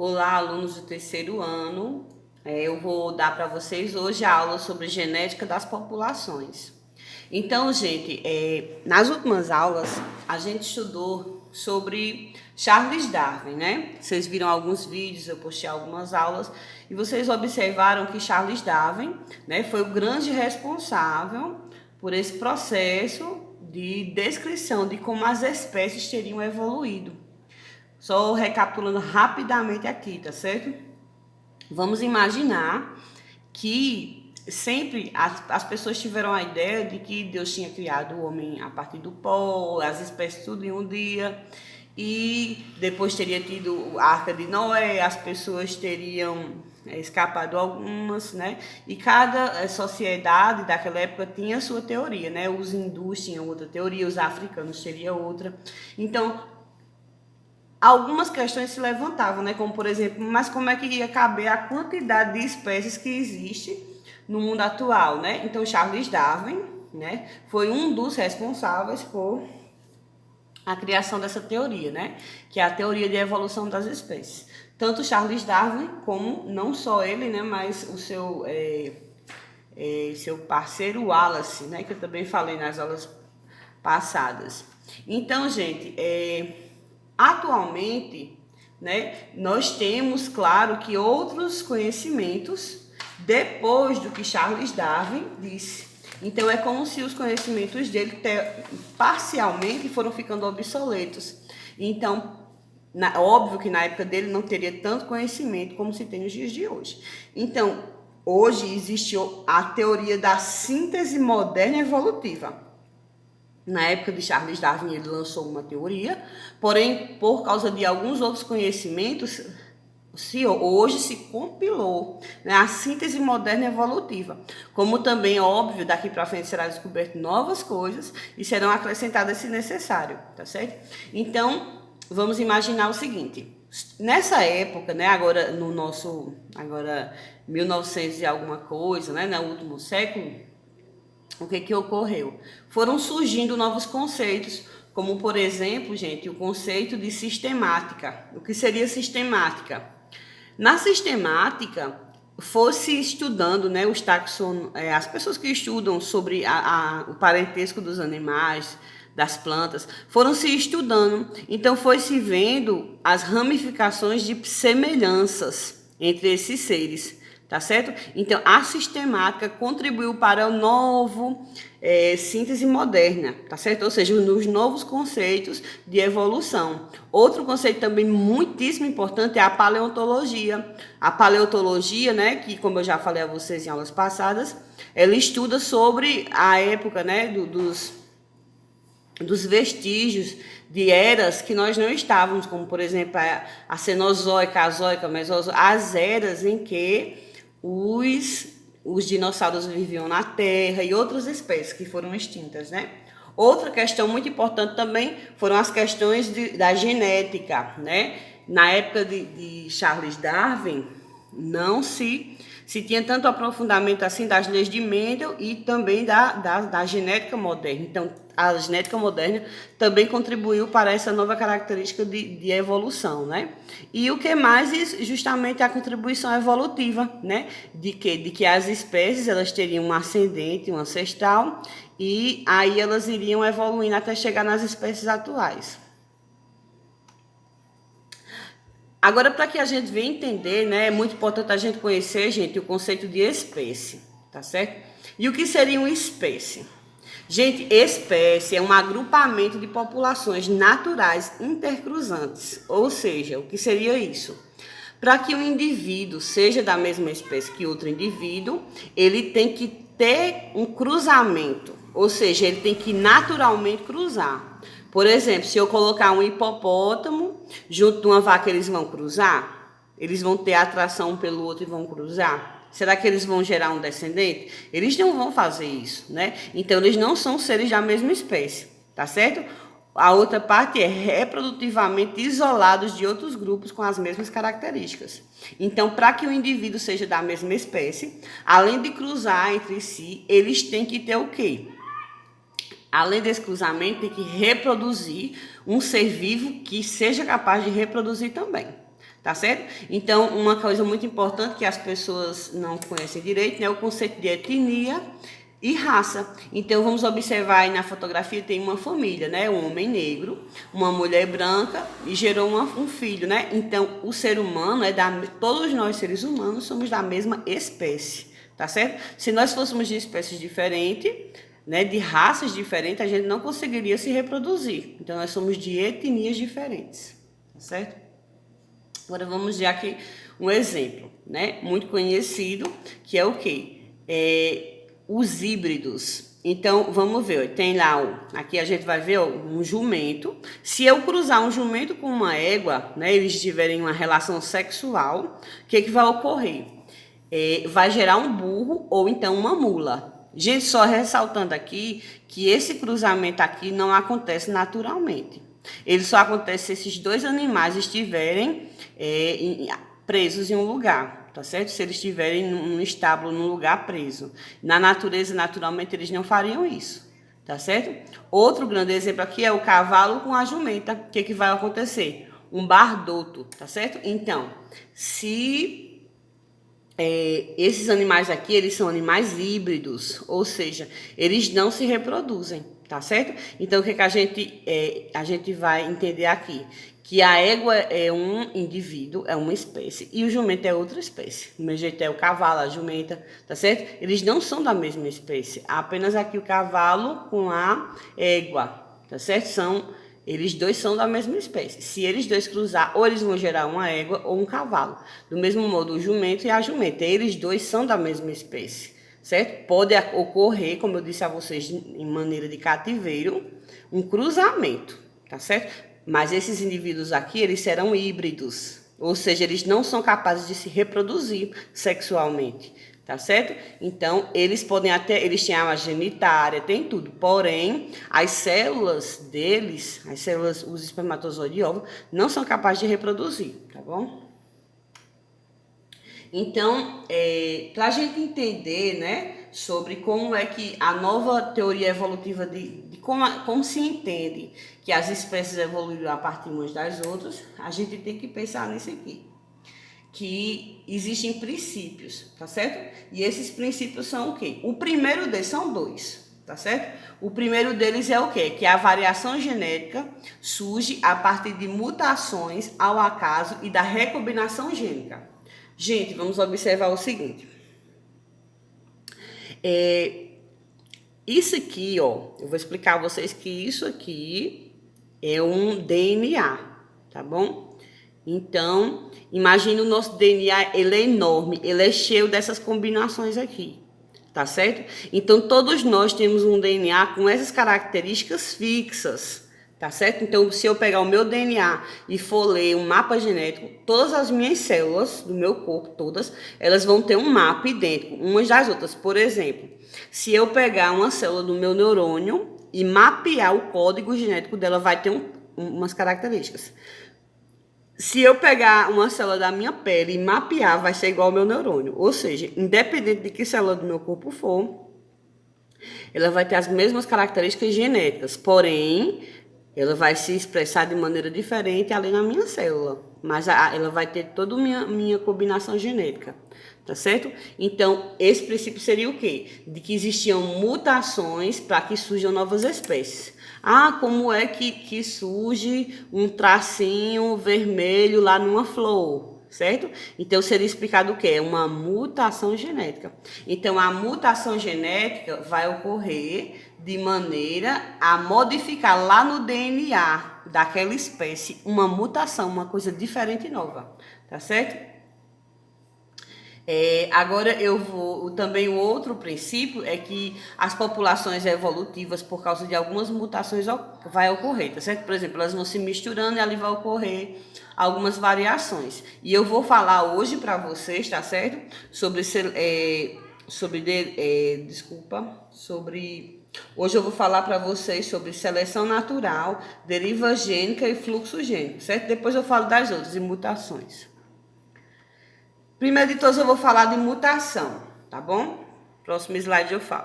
Olá, alunos do terceiro ano. Eu vou dar para vocês hoje a aula sobre genética das populações. Então, gente, nas últimas aulas a gente estudou sobre Charles Darwin, né? Vocês viram alguns vídeos, eu postei algumas aulas e vocês observaram que Charles Darwin, né, foi o grande responsável por esse processo de descrição de como as espécies teriam evoluído. Só recapitulando rapidamente aqui, tá certo? Vamos imaginar que sempre as pessoas tiveram a ideia de que Deus tinha criado o homem a partir do pó, as espécies tudo em um dia, e depois teria tido a Arca de Noé, as pessoas teriam escapado algumas, né? E cada sociedade daquela época tinha a sua teoria, né? Os hindus tinham outra teoria, os africanos teriam outra. Então, algumas questões se levantavam, né? Como, por exemplo, mas como é que ia caber a quantidade de espécies que existe no mundo atual, né? Então, Charles Darwin, né, foi um dos responsáveis por a criação dessa teoria, né? Que é a teoria de evolução das espécies. Tanto Charles Darwin, como não só ele, né, mas o seu parceiro Wallace, né? Que eu também falei nas aulas passadas. Então, gente, atualmente, né, nós temos, claro, que outros conhecimentos depois do que Charles Darwin disse. Então, é como se os conhecimentos dele parcialmente foram ficando obsoletos. Então, óbvio que na época dele não teria tanto conhecimento como se tem nos dias de hoje. Então, hoje existe a teoria da síntese moderna evolutiva. Na época de Charles Darwin, ele lançou uma teoria, porém, por causa de alguns outros conhecimentos, hoje se compilou, né, a síntese moderna evolutiva. Como também, óbvio, daqui para frente será descoberto novas coisas e serão acrescentadas se necessário, tá certo? Então, vamos imaginar o seguinte. Nessa época, né, agora 1900 e alguma coisa, né, no último século, o que ocorreu? Foram surgindo novos conceitos, como, por exemplo, gente, o conceito de sistemática. O que seria sistemática? Na sistemática, fosse estudando, né, as pessoas que estudam sobre o parentesco dos animais, das plantas, foram se estudando. Então, foi se vendo as ramificações de semelhanças entre esses seres. Tá certo? Então, a sistemática contribuiu para o novo síntese moderna, tá certo? Ou seja, nos novos conceitos de evolução. Outro conceito também muitíssimo importante é a paleontologia. A paleontologia, né, que como eu já falei a vocês em aulas passadas, ela estuda sobre a época, né, dos vestígios de eras que nós não estávamos, como, por exemplo, a Cenozoica, a Zoica, a Mesozoica, as eras em que os dinossauros viviam na Terra e outras espécies que foram extintas, né? Outra questão muito importante também foram as questões da genética, né? Na época de Charles Darwin, não se tinha tanto aprofundamento assim das leis de Mendel e também da genética moderna. Então, a genética moderna também contribuiu para essa nova característica de evolução, né? E o que mais? Justamente a contribuição evolutiva, né? De que as espécies elas teriam um ascendente, um ancestral, e aí elas iriam evoluindo até chegar nas espécies atuais. Agora, para que a gente venha entender, né, é muito importante a gente conhecer, gente, o conceito de espécie, tá certo? E o que seria uma espécie? Gente, espécie é um agrupamento de populações naturais intercruzantes, ou seja, o que seria isso? Para que um indivíduo seja da mesma espécie que outro indivíduo, ele tem que ter um cruzamento, ou seja, ele tem que naturalmente cruzar. Por exemplo, se eu colocar um hipopótamo junto de uma vaca, eles vão cruzar? Eles vão ter atração um pelo outro e vão cruzar? Será que eles vão gerar um descendente? Eles não vão fazer isso, né? Então, eles não são seres da mesma espécie, tá certo? A outra parte é reprodutivamente isolados de outros grupos com as mesmas características. Então, para que o indivíduo seja da mesma espécie, além de cruzar entre si, eles têm que ter o quê? além desse cruzamento, tem que reproduzir um ser vivo que seja capaz de reproduzir também. Tá certo? Então, uma coisa muito importante que as pessoas não conhecem direito, né, é o conceito de etnia e raça. Então, vamos observar aí na fotografia, tem uma família, né? Um homem negro, uma mulher branca e gerou um filho, né? Então, o ser humano, todos nós seres humanos somos da mesma espécie, tá certo? Se nós fôssemos de espécies diferentes, né, de raças diferentes, a gente não conseguiria se reproduzir. Então, nós somos de etnias diferentes, tá certo? Agora vamos ver aqui um exemplo, né, muito conhecido, que é o quê? Os híbridos. Então, vamos ver, tem lá, aqui a gente vai ver um jumento. Se eu cruzar um jumento com uma égua, né, eles tiverem uma relação sexual, o que vai ocorrer? Vai gerar um burro ou então uma mula. Gente, só ressaltando aqui que esse cruzamento aqui não acontece naturalmente. Ele só acontece se esses dois animais estiverem presos em um lugar, tá certo? Se eles estiverem num estábulo, num lugar preso. Na natureza, naturalmente, eles não fariam isso, tá certo? Outro grande exemplo aqui é o cavalo com a jumenta. O que vai acontecer? Um bardoto, tá certo? Então, se esses animais aqui, eles são animais híbridos, ou seja, eles não se reproduzem, tá certo? Então, o que a gente vai entender aqui? Que a égua é um indivíduo, é uma espécie, e o jumento é outra espécie. Do mesmo jeito é o cavalo, a jumenta, tá certo? Eles não são da mesma espécie, apenas aqui o cavalo com a égua, tá certo? Eles dois são da mesma espécie. Se eles dois cruzar, ou eles vão gerar uma égua ou um cavalo. Do mesmo modo, o jumento e a jumenta, eles dois são da mesma espécie, certo? Pode ocorrer, como eu disse a vocês, em maneira de cativeiro, um cruzamento, tá certo? Mas esses indivíduos aqui, eles serão híbridos, ou seja, eles não são capazes de se reproduzir sexualmente, tá certo? Então, eles têm a genitália, tem tudo, porém, as células deles, os espermatozoides e óvulos, não são capazes de reproduzir, tá bom? Então, para a gente entender, né, sobre como é que a nova teoria evolutiva de como se entende que as espécies evoluíram a partir umas das outras, a gente tem que pensar nisso aqui. Que existem princípios, tá certo? E esses princípios são o quê? O primeiro deles são dois, tá certo? O primeiro deles é o quê? Que a variação genética surge a partir de mutações ao acaso e da recombinação gênica. Gente, vamos observar o seguinte. Isso aqui, ó, eu vou explicar a vocês que isso aqui é um DNA, tá bom? Então, imagine o nosso DNA, ele é enorme, ele é cheio dessas combinações aqui, tá certo? Então, todos nós temos um DNA com essas características fixas, tá certo? Então, se eu pegar o meu DNA e for ler um mapa genético, todas as minhas células do meu corpo, todas, elas vão ter um mapa idêntico, umas das outras. Por exemplo, se eu pegar uma célula do meu neurônio e mapear o código genético dela, vai ter umas características. Se eu pegar uma célula da minha pele e mapear, vai ser igual ao meu neurônio. Ou seja, independente de que célula do meu corpo for, ela vai ter as mesmas características genéticas, porém, ela vai se expressar de maneira diferente ali na minha célula. Mas ela vai ter toda a minha combinação genética, tá certo? Então, esse princípio seria o quê? De que existiam mutações para que surjam novas espécies. Ah, como é que surge um tracinho vermelho lá numa flor, certo? Então, seria explicado o quê? É uma mutação genética. Então, a mutação genética vai ocorrer de maneira a modificar lá no DNA daquela espécie uma mutação, uma coisa diferente e nova, tá certo? Agora também o outro princípio é que as populações evolutivas, por causa de algumas mutações, vai ocorrer, tá certo? Por exemplo, elas vão se misturando e ali vai ocorrer algumas variações. E eu vou falar hoje para vocês, tá certo? Hoje eu vou falar para vocês sobre seleção natural, deriva gênica e fluxo gênico, certo? Depois eu falo das outras, e mutações. Primeiro de todos eu vou falar de mutação, tá bom? Próximo slide eu falo.